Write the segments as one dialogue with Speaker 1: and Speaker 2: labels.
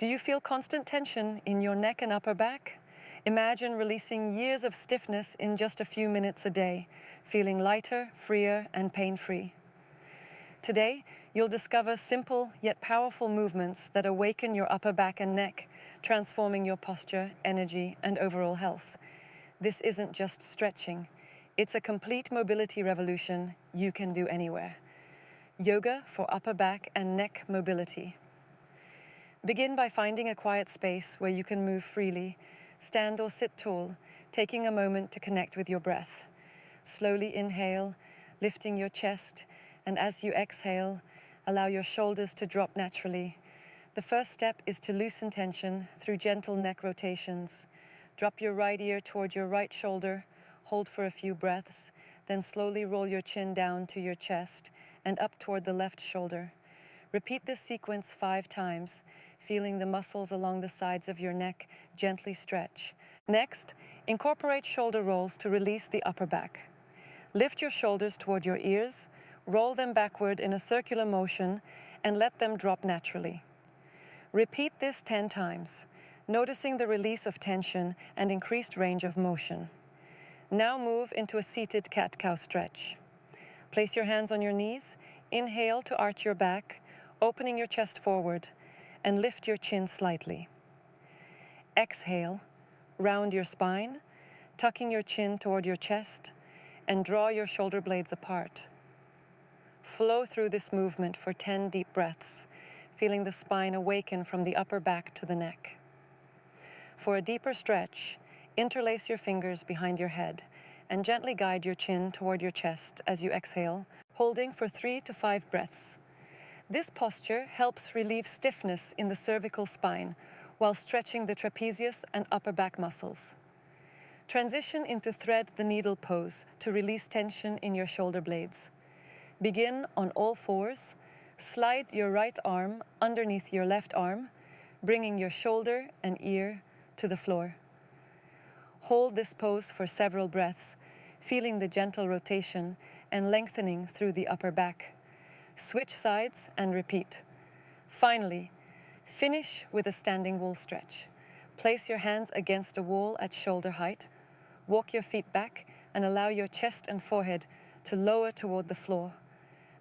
Speaker 1: Do you feel constant tension in your neck and upper back? Imagine releasing years of stiffness in just a few minutes a day, feeling lighter, freer, and pain-free. Today, you'll discover simple yet powerful movements that awaken your upper back and neck, transforming your posture, energy, and overall health. This isn't just stretching. It's a complete mobility revolution you can do anywhere. Yoga for upper back and neck mobility. Begin by finding a quiet space where you can move freely, stand or sit tall, taking a moment to connect with your breath. Slowly inhale, lifting your chest, and as you exhale, allow your shoulders to drop naturally. The first step is to loosen tension through gentle neck rotations. Drop your right ear toward your right shoulder, hold for a few breaths, then slowly roll your chin down to your chest and up toward the left shoulder. Repeat this sequence 5 times, feeling the muscles along the sides of your neck gently stretch. Next, incorporate shoulder rolls to release the upper back. Lift your shoulders toward your ears, roll them backward in a circular motion, and let them drop naturally. Repeat this 10 times, noticing the release of tension and increased range of motion. Now move into a seated cat-cow stretch. Place your hands on your knees, inhale to arch your back, opening your chest forward, and lift your chin slightly. Exhale, round your spine, tucking your chin toward your chest, and draw your shoulder blades apart. Flow through this movement for 10 deep breaths, feeling the spine awaken from the upper back to the neck. For a deeper stretch, interlace your fingers behind your head and gently guide your chin toward your chest as you exhale, holding for 3 to 5 breaths. This posture helps relieve stiffness in the cervical spine while stretching the trapezius and upper back muscles. Transition into thread the needle pose to release tension in your shoulder blades. Begin on all fours, slide your right arm underneath your left arm, bringing your shoulder and ear to the floor. Hold this pose for several breaths, feeling the gentle rotation and lengthening through the upper back. Switch sides and repeat. Finally, finish with a standing wall stretch. Place your hands against a wall at shoulder height, walk your feet back, and allow your chest and forehead to lower toward the floor.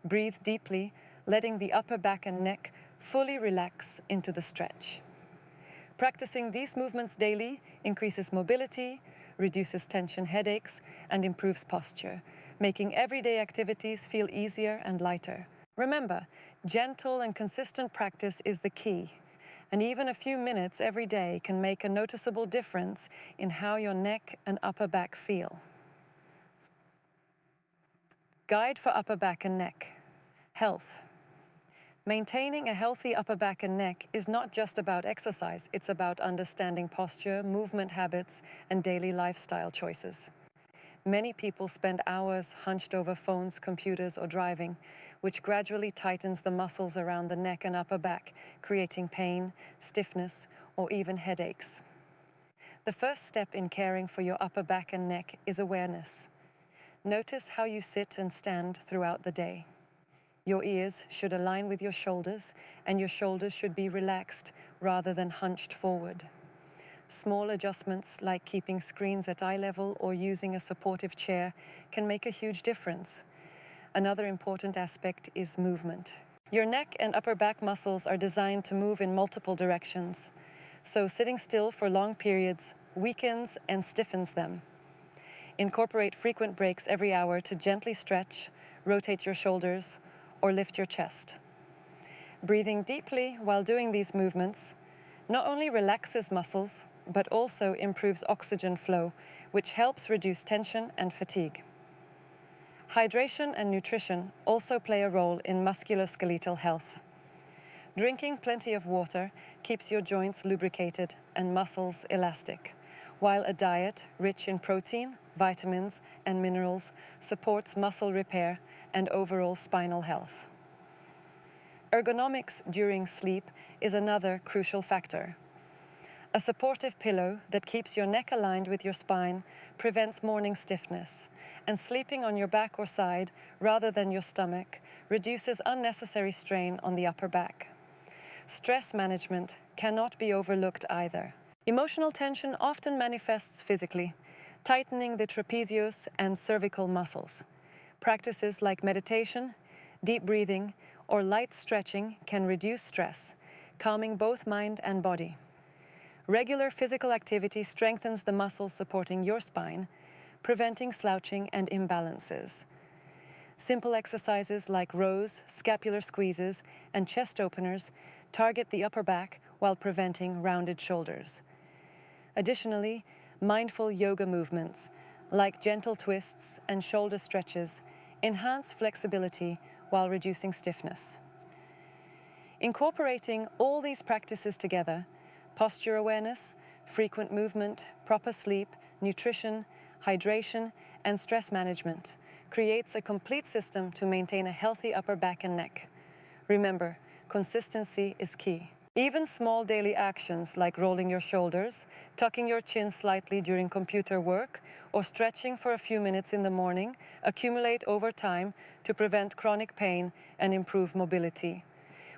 Speaker 1: Breathe deeply, letting the upper back and neck fully relax into the stretch. Practicing these movements daily increases mobility, reduces tension headaches, and improves posture, making everyday activities feel easier and lighter. Remember, gentle and consistent practice is the key, and even a few minutes every day can make a noticeable difference in how your neck and upper back feel. Guide for upper back and neck. Health. Maintaining a healthy upper back and neck is not just about exercise, it's about understanding posture, movement habits, and daily lifestyle choices. Many people spend hours hunched over phones, computers, or driving, which gradually tightens the muscles around the neck and upper back, creating pain, stiffness, or even headaches. The first step in caring for your upper back and neck is awareness. Notice how you sit and stand throughout the day. Your ears should align with your shoulders, and your shoulders should be relaxed rather than hunched forward. Small adjustments like keeping screens at eye level or using a supportive chair can make a huge difference. Another important aspect is movement. Your neck and upper back muscles are designed to move in multiple directions, so sitting still for long periods weakens and stiffens them. Incorporate frequent breaks every hour to gently stretch, rotate your shoulders, or lift your chest. Breathing deeply while doing these movements not only relaxes muscles, but also improves oxygen flow, which helps reduce tension and fatigue. Hydration and nutrition also play a role in musculoskeletal health. Drinking plenty of water keeps your joints lubricated and muscles elastic, while a diet rich in protein, vitamins, and minerals supports muscle repair and overall spinal health. Ergonomics during sleep is another crucial factor. A supportive pillow that keeps your neck aligned with your spine prevents morning stiffness, and sleeping on your back or side rather than your stomach reduces unnecessary strain on the upper back. Stress management cannot be overlooked either. Emotional tension often manifests physically, tightening the trapezius and cervical muscles. Practices like meditation, deep breathing, or light stretching can reduce stress, calming both mind and body. Regular physical activity strengthens the muscles supporting your spine, preventing slouching and imbalances. Simple exercises like rows, scapular squeezes, and chest openers target the upper back while preventing rounded shoulders. Additionally, mindful yoga movements, like gentle twists and shoulder stretches, enhance flexibility while reducing stiffness. Incorporating all these practices together, posture awareness, frequent movement, proper sleep, nutrition, hydration, and stress management, creates a complete system to maintain a healthy upper back and neck. Remember, consistency is key. Even small daily actions like rolling your shoulders, tucking your chin slightly during computer work, or stretching for a few minutes in the morning accumulate over time to prevent chronic pain and improve mobility.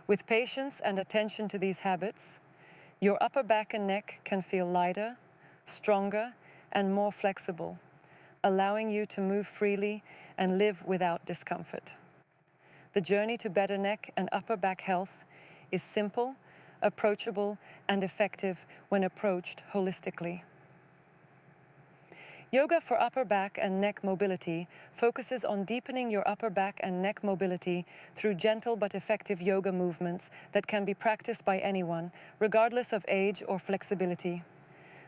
Speaker 1: With patience and attention to these habits, your upper back and neck can feel lighter, stronger, and more flexible, allowing you to move freely and live without discomfort. The journey to better neck and upper back health is simple, approachable, and effective when approached holistically. Yoga for upper back and neck mobility focuses on deepening your upper back and neck mobility through gentle but effective yoga movements that can be practiced by anyone, regardless of age or flexibility.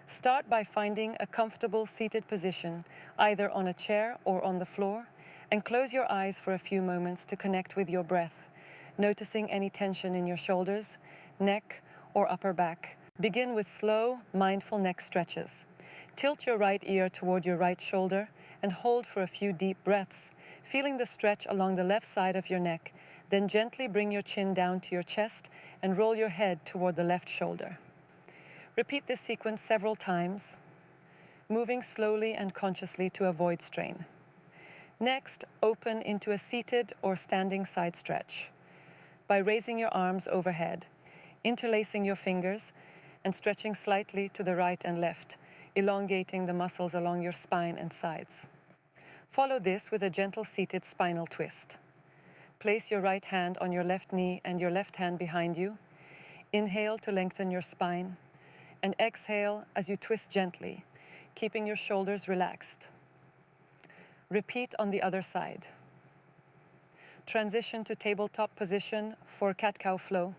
Speaker 1: Start by finding a comfortable seated position, either on a chair or on the floor, and close your eyes for a few moments to connect with your breath, noticing any tension in your shoulders, neck, or upper back. Begin with slow, mindful neck stretches. Tilt your right ear toward your right shoulder and hold for a few deep breaths, feeling the stretch along the left side of your neck. Then gently bring your chin down to your chest and roll your head toward the left shoulder. Repeat this sequence several times, moving slowly and consciously to avoid strain. Next, open into a seated or standing side stretch by raising your arms overhead, interlacing your fingers, and stretching slightly to the right and left, elongating the muscles along your spine and sides. Follow this with a gentle seated spinal twist. Place your right hand on your left knee and your left hand behind you. Inhale to lengthen your spine, and exhale as you twist gently, keeping your shoulders relaxed. Repeat on the other side. Transition to tabletop position for cat-cow flow,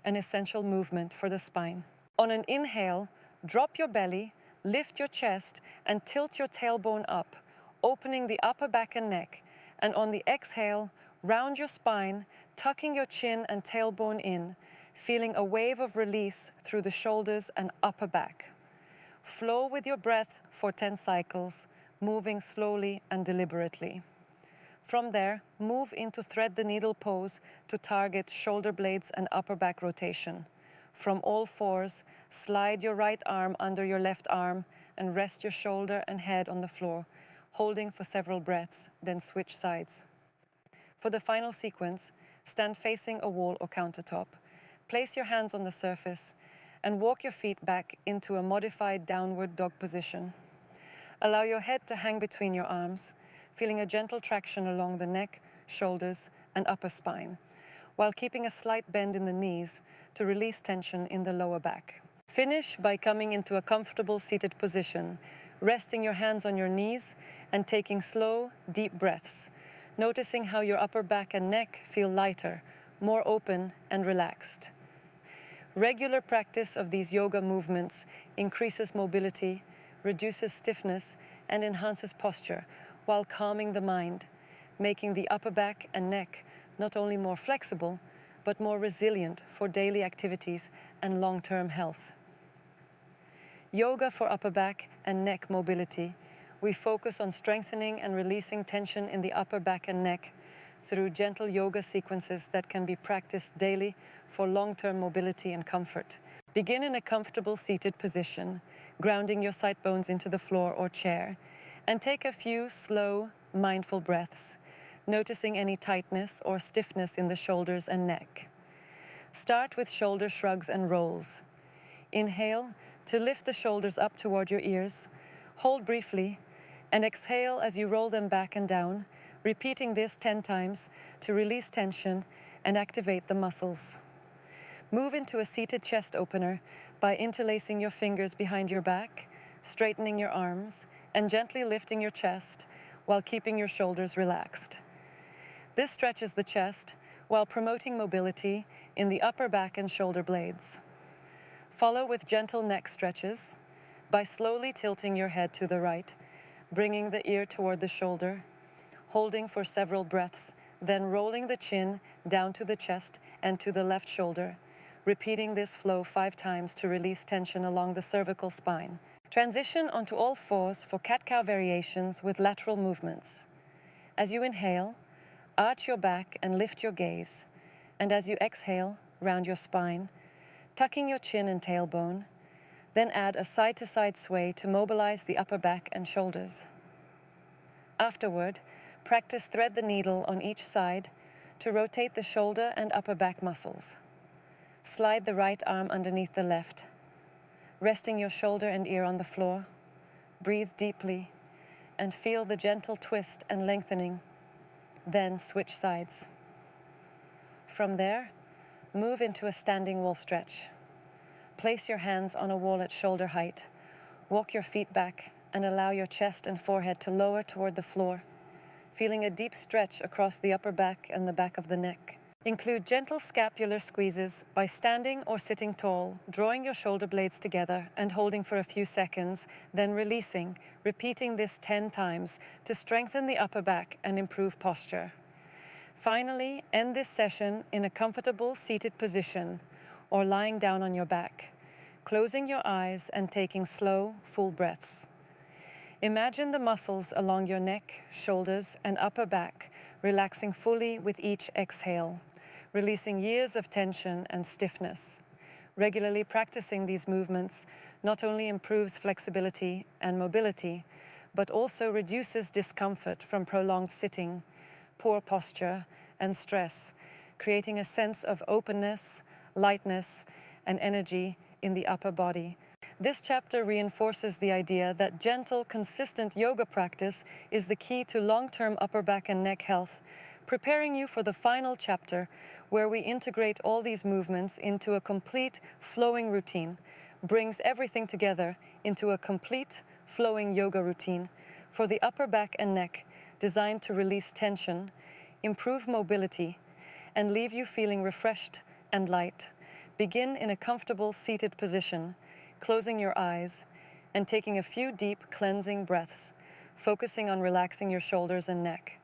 Speaker 1: an essential movement for the spine. On an inhale, drop your belly, lift your chest, and tilt your tailbone up, opening the upper back and neck. And on the exhale, round your spine, tucking your chin and tailbone in, feeling a wave of release through the shoulders and upper back. Flow with your breath for 10 cycles, moving slowly and deliberately. From there, move into thread the needle pose to target shoulder blades and upper back rotation. From all fours, slide your right arm under your left arm and rest your shoulder and head on the floor, holding for several breaths, then switch sides. For the final sequence, stand facing a wall or countertop. Place your hands on the surface and walk your feet back into a modified downward dog position. Allow your head to hang between your arms, feeling a gentle traction along the neck, shoulders, and upper spine, while keeping a slight bend in the knees to release tension in the lower back. Finish by coming into a comfortable seated position, resting your hands on your knees and taking slow, deep breaths, noticing how your upper back and neck feel lighter, more open and relaxed. Regular practice of these yoga movements increases mobility, reduces stiffness, and enhances posture, while calming the mind, making the upper back and neck not only more flexible, but more resilient for daily activities and long-term health. Yoga for upper back and neck mobility. We focus on strengthening and releasing tension in the upper back and neck through gentle yoga sequences that can be practiced daily for long-term mobility and comfort. Begin in a comfortable seated position, grounding your sit bones into the floor or chair, and take a few slow, mindful breaths, noticing any tightness or stiffness in the shoulders and neck. Start with shoulder shrugs and rolls. Inhale to lift the shoulders up toward your ears. Hold briefly, and exhale as you roll them back and down, repeating this 10 times to release tension and activate the muscles. Move into a seated chest opener by interlacing your fingers behind your back, straightening your arms, and gently lifting your chest while keeping your shoulders relaxed. This stretches the chest while promoting mobility in the upper back and shoulder blades. Follow with gentle neck stretches by slowly tilting your head to the right, bringing the ear toward the shoulder, holding for several breaths, then rolling the chin down to the chest and to the left shoulder, repeating this flow 5 times to release tension along the cervical spine. Transition onto all fours for cat-cow variations with lateral movements. As you inhale, arch your back and lift your gaze, and as you exhale, round your spine, tucking your chin and tailbone, then add a side-to-side sway to mobilize the upper back and shoulders. Afterward, practice thread the needle on each side to rotate the shoulder and upper back muscles. Slide the right arm underneath the left, resting your shoulder and ear on the floor. Breathe deeply and feel the gentle twist and lengthening. Then switch sides. From there, move into a standing wall stretch. Place your hands on a wall at shoulder height. Walk your feet back and allow your chest and forehead to lower toward the floor, feeling a deep stretch across the upper back and the back of the neck. Include gentle scapular squeezes by standing or sitting tall, drawing your shoulder blades together and holding for a few seconds, then releasing, repeating this 10 times to strengthen the upper back and improve posture. Finally, end this session in a comfortable seated position or lying down on your back, closing your eyes and taking slow, full breaths. Imagine the muscles along your neck, shoulders, and upper back relaxing fully with each exhale, releasing years of tension and stiffness. Regularly practicing these movements not only improves flexibility and mobility, but also reduces discomfort from prolonged sitting, poor posture, and stress, creating a sense of openness, lightness, and energy in the upper body. This chapter reinforces the idea that gentle, consistent yoga practice is the key to long-term upper back and neck health, preparing you for the final chapter where we integrate all these movements into a complete, flowing routine, brings everything together into a complete, flowing yoga routine for the upper back and neck, designed to release tension, improve mobility, and leave you feeling refreshed and light. Begin in a comfortable seated position, closing your eyes and taking a few deep cleansing breaths, focusing on relaxing your shoulders and neck.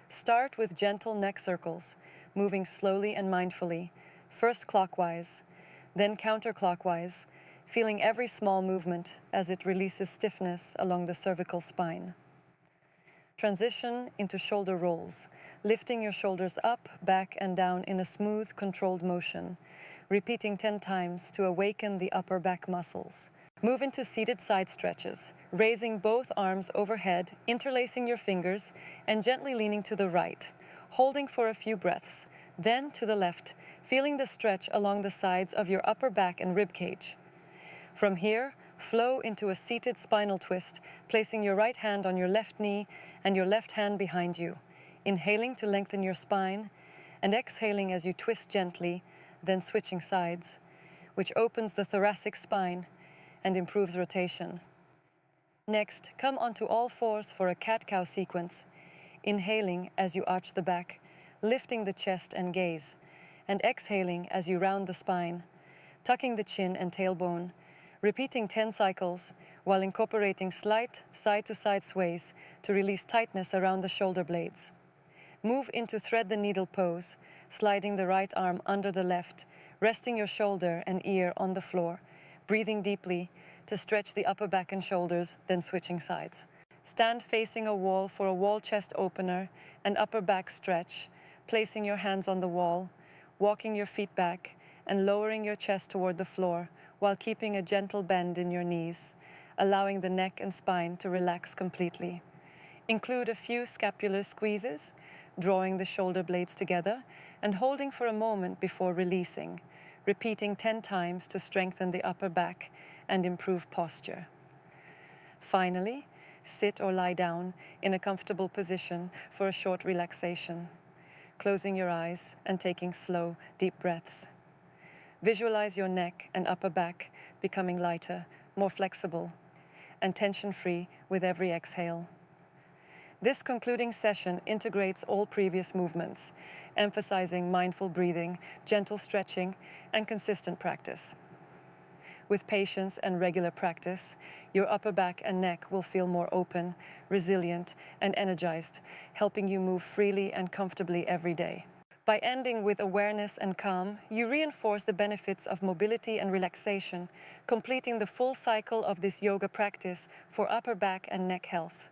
Speaker 1: Start with gentle neck circles, moving slowly and mindfully, first clockwise, then counterclockwise, feeling every small movement as it releases stiffness along the cervical spine. Transition into shoulder rolls, lifting your shoulders up, back, and down in a smooth, controlled motion, repeating 10 times to awaken the upper back muscles. Move into seated side stretches, raising both arms overhead, interlacing your fingers, and gently leaning to the right, holding for a few breaths, then to the left, feeling the stretch along the sides of your upper back and rib cage. From here, flow into a seated spinal twist, placing your right hand on your left knee and your left hand behind you, inhaling to lengthen your spine, and exhaling as you twist gently, then switching sides, which opens the thoracic spine and improves rotation. Next, come onto all fours for a cat-cow sequence, inhaling as you arch the back, lifting the chest and gaze, and exhaling as you round the spine, tucking the chin and tailbone, repeating 10 cycles while incorporating slight side-to-side sways to release tightness around the shoulder blades. Move into thread the needle pose, sliding the right arm under the left, resting your shoulder and ear on the floor, breathing deeply to stretch the upper back and shoulders, then switching sides. Stand facing a wall for a wall chest opener and upper back stretch, placing your hands on the wall, walking your feet back, and lowering your chest toward the floor while keeping a gentle bend in your knees, allowing the neck and spine to relax completely. Include a few scapular squeezes, drawing the shoulder blades together and holding for a moment before releasing, repeating 10 times to strengthen the upper back and improve posture. Finally, sit or lie down in a comfortable position for a short relaxation, closing your eyes and taking slow, deep breaths. Visualize your neck and upper back becoming lighter, more flexible, and tension-free with every exhale. This concluding session integrates all previous movements, emphasizing mindful breathing, gentle stretching, and consistent practice. With patience and regular practice, your upper back and neck will feel more open, resilient, and energized, helping you move freely and comfortably every day. By ending with awareness and calm, you reinforce the benefits of mobility and relaxation, completing the full cycle of this yoga practice for upper back and neck health.